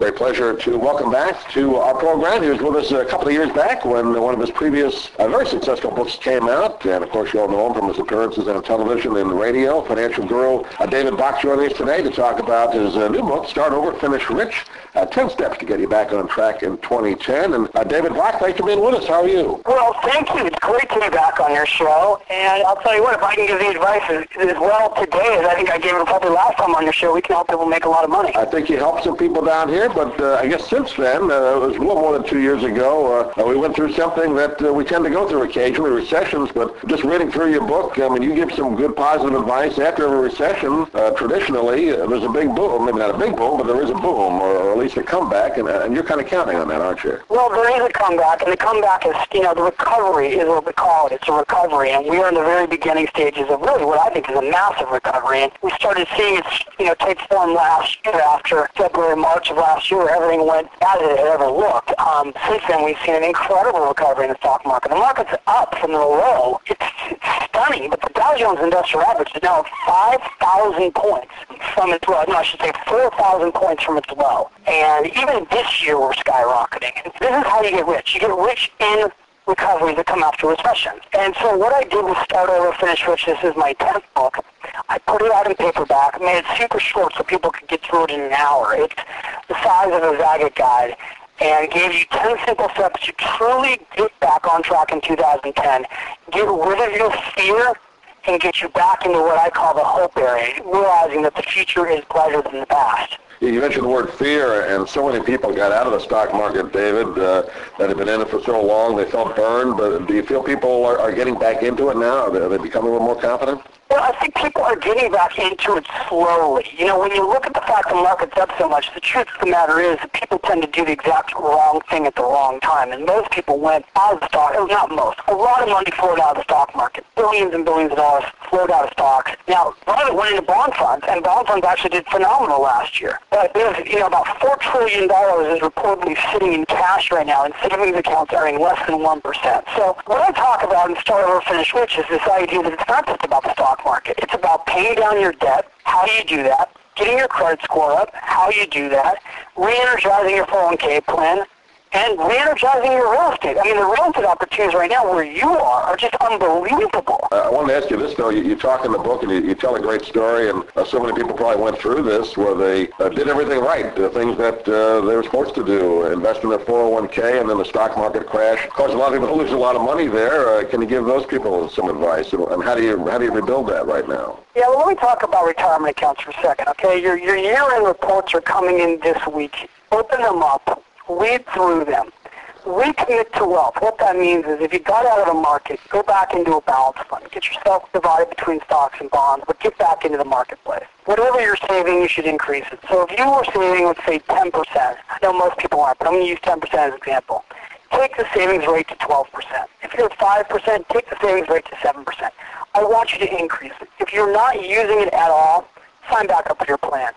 Great pleasure to welcome back to our program. He was with us a couple of years back when one of his previous very successful books came out. And, of course, you all know him from his appearances on television and radio. Financial guru David Bach joining us today to talk about his new book, Start Over, Finish Rich, 10 Steps to Get You Back on Track in 2010. And David Bach, thanks for being with us. How are you? Well, thank you. It's great to be back on your show. And I'll tell you what, if I can give the advice as well today as I think I gave it probably last time on your show, we can help people make a lot of money. I think you helped some people down here, but I guess since then, it was a little more than 2 years ago, we went through something that we tend to go through occasionally, recessions, but just reading through your book, I mean, you give some good positive advice. After every recession, traditionally, there's a big boom, maybe not a big boom, but there is a boom, or at least a comeback, and you're kind of counting on that, aren't you? Well, there is a comeback, and the comeback is, the recovery is what we call it. It's a recovery, and we are in the very beginning stages of really what I think is a massive recovery, and we started seeing it, take form last year after February, March of last year, where everything went as it had ever looked. Since then, we've seen an incredible recovery in the stock market. The market's up from the low. It's stunning, but the Dow Jones Industrial Average is now 5,000 points from its low. No, I should say 4,000 points from its low. And even this year, we're skyrocketing. This is how you get rich. You get rich in recoveries that come after recession. And so what I did was Start Over, Finish Rich. This is my 10th book. I put it out in paperback, made it super short so people could get through it in an hour. It's the size of a Zagat guide, and gave you 10 simple steps to truly get back on track in 2010, get rid of your fear, and get you back into what I call the hope area, realizing that the future is brighter than the past. You mentioned the word fear, and so many people got out of the stock market, David, that have been in it for so long, they felt burned. But do you feel people are getting back into it now? Are they becoming a little more confident? Well, I think people are getting back into it slowly. When you look at the fact the market's up so much, the truth of the matter is that people tend to do the exact wrong thing at the wrong time. And most people went out of the stock, not most, a lot of money flowed out of the stock market. Billions and billions of dollars flowed out of stocks. Now, a lot of it went into bond funds, and bond funds actually did phenomenal last year. But there's, about $4 trillion is reportedly sitting in cash right now, and savings accounts are in less than 1%. So what I talk about in Start Over, Finish Rich is this idea that it's not just about the stock market. It's about paying down your debt. How do you do that? Getting your credit score up. How do you do that? Re-energizing your 401k plan. And re-energizing your real estate. I mean, the real estate opportunities right now where you are just unbelievable. I wanted to ask you this, though. You talk in the book, and you tell a great story, and so many people probably went through this where they did everything right, the things that they were supposed to do, invest in their 401k, and then the stock market crashed. Of course, a lot of people lose a lot of money there. Can you give those people some advice, and how do you rebuild that right now? Yeah, well, let me talk about retirement accounts for a second, okay? Your year-end reports are coming in this week. Open them up. Read through them. Recommit to wealth. What that means is if you got out of the market, go back into a balanced fund. Get yourself divided between stocks and bonds, but get back into the marketplace. Whatever you're saving, you should increase it. So if you were saving, let's say 10%, I know most people aren't, but I'm going to use 10% as an example. Take the savings rate to 12%. If you're at 5%, take the savings rate to 7%. I want you to increase it. If you're not using it at all, sign back up with your plan.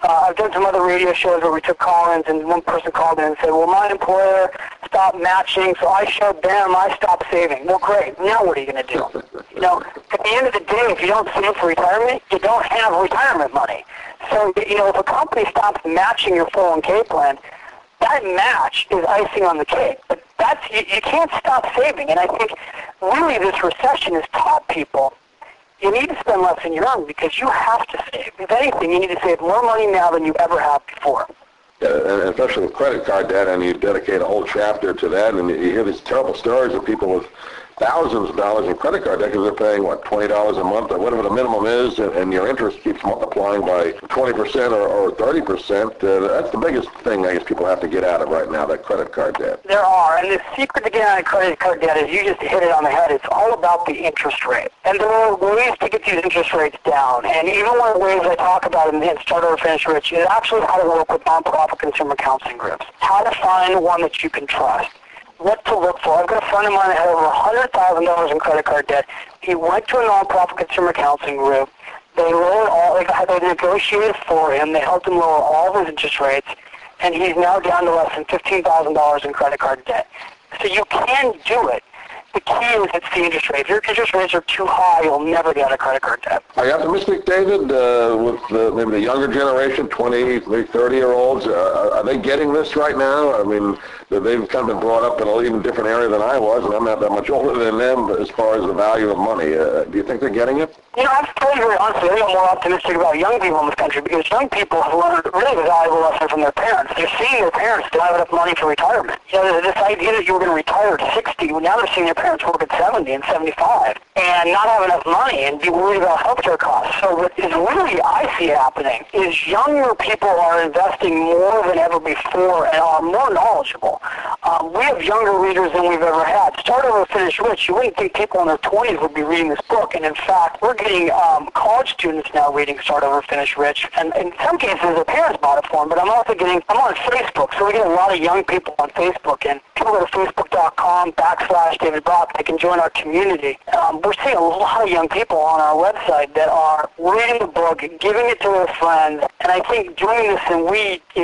I've done some other radio shows where we took call-ins, and one person called in and said, well, my employer stopped matching, so I showed them I stopped saving. Well, great. Now what are you going to do? At the end of the day, if you don't save for retirement, you don't have retirement money. So, if a company stops matching your 401k plan, that match is icing on the cake. But you can't stop saving. And I think really this recession has taught people you need to spend less than you earn because you have to save. If anything, you need to save more money now than you ever have before. Yeah, and especially with credit card debt, and you dedicate a whole chapter to that, and you hear these terrible stories of people with thousands of dollars in credit card debt because they're paying, $20 a month or whatever the minimum is, and your interest keeps multiplying by 20% or 30%. That's the biggest thing I guess people have to get out of right now, that credit card debt. There are, and the secret to getting out of credit card debt is you just hit it on the head. It's all about the interest rate. And there are ways to get these interest rates down. And even one of the ways I talk about in Start Over, Finish Rich is actually how to work with nonprofit consumer counseling groups, how to find one that you can trust. What to look for. I've got a friend of mine that had over $100,000 in credit card debt. He went to a nonprofit consumer counseling group. They negotiated for him. They helped him lower all of his interest rates, and he's now down to less than $15,000 in credit card debt. So you can do it. The key is it's the interest rate. If your interest rates are too high, you'll never get out of credit card debt. Are you optimistic, David, with maybe the younger generation, 20, maybe 30-year-olds? Are they getting this right now? I mean, they've kind of been brought up in an even different area than I was, and I'm not that much older than them as far as the value of money. Do you think they're getting it? You know, I'm telling you very honestly, I think I'm more optimistic about young people in this country because young people have learned really the valuable lesson from their parents. They're seeing their parents don't have enough money for retirement. You know, this idea that you were going to retire at 60, well, now they're seeing their parents work at 70 and 75 and not have enough money and be worried about healthcare costs. So what is really, I see happening, is younger people are investing more than ever before and are more knowledgeable. We have younger readers than we've ever had. Start Over, Finish Rich. You wouldn't think people in their 20s would be reading this book, and in fact, we're getting college students now reading Start Over, Finish Rich, and in some cases their parents bought it for them, but I'm on Facebook, so we get a lot of young people on Facebook, and people go to facebook.com/David Bach. They can join our community. We're seeing a lot of young people on our website that are reading the book, giving it to their friends, and I think doing this, and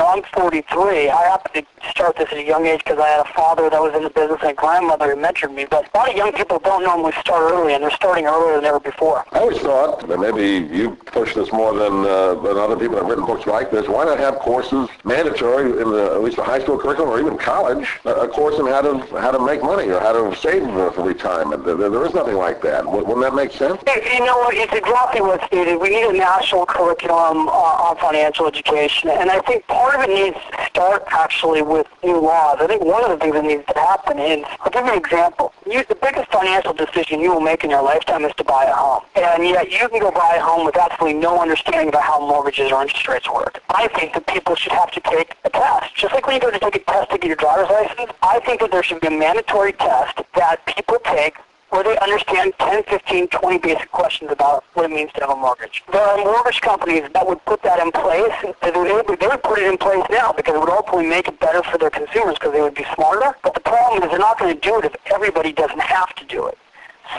I'm 43. I happened to start this at a young age because I had a father that was in the business and a grandmother who mentored me, but a lot of young people don't normally start early, and they're starting earlier than ever before. I always thought that maybe you push this more than other people that have written books like this. Why not have courses mandatory in at least the high school curriculum or even college, a course on how to make money or how to save for retirement? There is nothing like that. Wouldn't that make sense? You know, it's exactly what's needed. We need a national curriculum on financial education, and I think part of it needs to start actually with new laws. I think one of the things that needs to happen is, I'll give you an example. The biggest financial decision you will make in your lifetime is to buy a home, and yet you can go buy a home with absolutely no understanding about how mortgages or interest rates work. I think that people should have to take a test. Just like when you go to take a test to get your driver's license, I think that there should be a mandatory test that people take where they understand 10, 15, 20 basic questions about what it means to have a mortgage. There are mortgage companies that would put that in place. They would put it in place now because it would hopefully make it better for their consumers because they would be smarter. But the problem is they're not going to do it if everybody doesn't have to do it.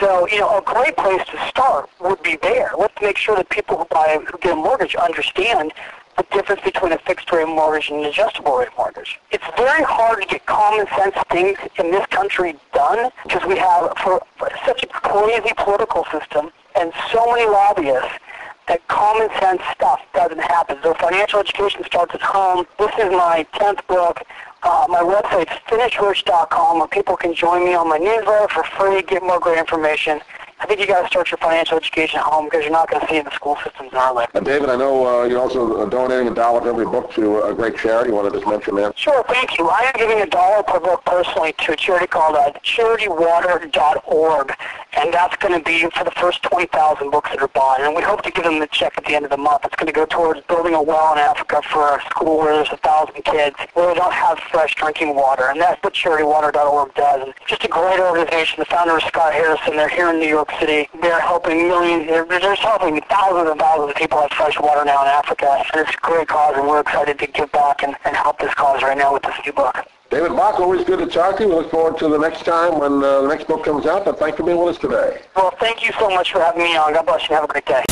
So, a great place to start would be there. Let's make sure that people who get a mortgage understand the difference between a fixed-rate mortgage and an adjustable-rate mortgage. It's very hard to get common-sense things in this country done because we have for such a crazy political system and so many lobbyists that common-sense stuff doesn't happen. So financial education starts at home. This is my 10th book. My website's finishrich.com where people can join me on my newsletter for free, get more great information. I think you got to start your financial education at home because you're not going to see it in the school systems in our life. And David, I know you're also donating $1 for every book to a great charity. You want to just mention that? Sure, thank you. I am giving $1 per book personally to a charity called charitywater.org, and that's going to be for the first 20,000 books that are bought. And we hope to give them the check at the end of the month. It's going to go towards building a well in Africa for a school where there's 1,000 kids where they don't have fresh drinking water, and that's what charitywater.org does. And just a great organization. The founder is Scott Harrison. They're here in New York City. They're helping millions, they're just helping thousands and thousands of people have fresh water now in Africa. And it's a great cause, and we're excited to give back and help this cause right now with this new book. David Bach, always good to talk to you. We look forward to the next time when the next book comes out, but thanks for being with us today. Well, thank you so much for having me on. God bless you. Have a great day.